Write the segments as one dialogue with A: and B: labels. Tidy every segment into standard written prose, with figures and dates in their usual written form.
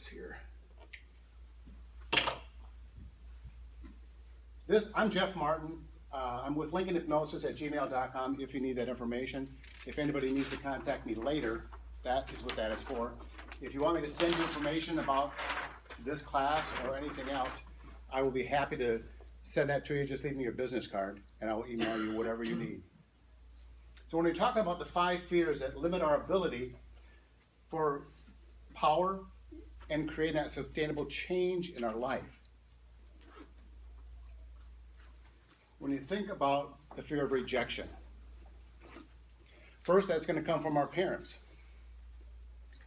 A: this here. I'm Jeff Martin. I'm with Lincoln Hypnosis at gmail.com if you need that information. If anybody needs to contact me later, that is what that is for. If you want me to send you information about this class or anything else, I will be happy to send that to you. Just leave me your business card and I will email you whatever you need. So when we talk about the 5 fears that limit our ability for power and create that sustainable change in our life. When you think about the fear of rejection, first that's going to come from our parents,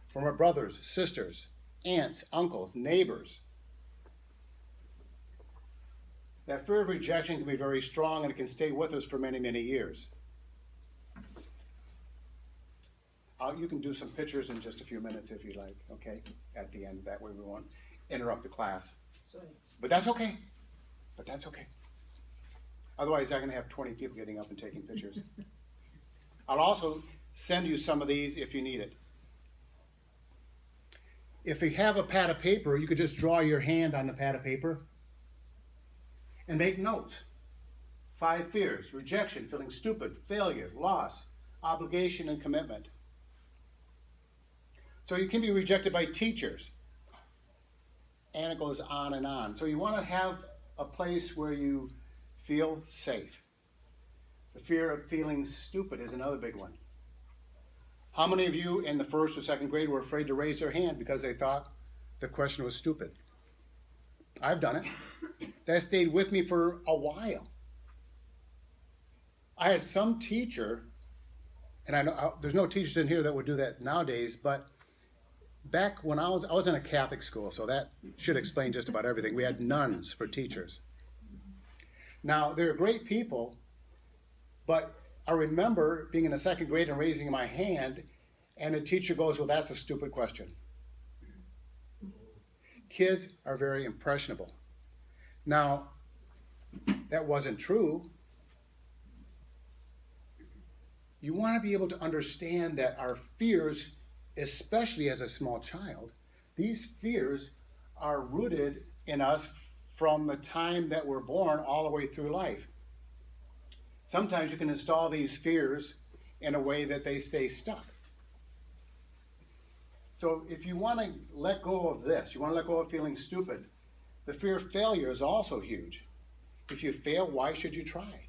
A: from our brothers, sisters, aunts, uncles, neighbors. That fear of rejection can be very strong and it can stay with us for many, many years. You can do some pictures in just a few minutes if you like, okay? At the end, that way we won't interrupt the class.
B: Sorry.
A: But that's okay. But that's okay. Otherwise, I'm going to have 20 people getting up and taking pictures. I'll also send you some of these if you need it. If you have a pad of paper, you could just draw your hand on the pad of paper and make notes. 5 fears: rejection, feeling stupid, failure, loss, obligation, and commitment. So you can be rejected by teachers. And it goes on and on. So you want to have a place where you feel safe. The fear of feeling stupid is another big one. How many of you in the 1st or 2nd grade were afraid to raise their hand because they thought the question was stupid? I've done it. That stayed with me for a while. I had some teacher, and I know there's no teachers in here that would do that nowadays, but back when I was in a Catholic school, so that should explain just about everything. We had nuns for teachers. Now, they're great people, but I remember being in the 2nd grade and raising my hand, and the teacher goes, "Well, that's a stupid question." Kids are very impressionable. Now, that wasn't true. You want to be able to understand that our fears, especially as a small child, these fears are rooted in us from the time that we're born all the way through life. Sometimes you can install these fears in a way that they stay stuck. So if you want to let go of this, you want to let go of feeling stupid, the fear of failure is also huge. If you fail, why should you try?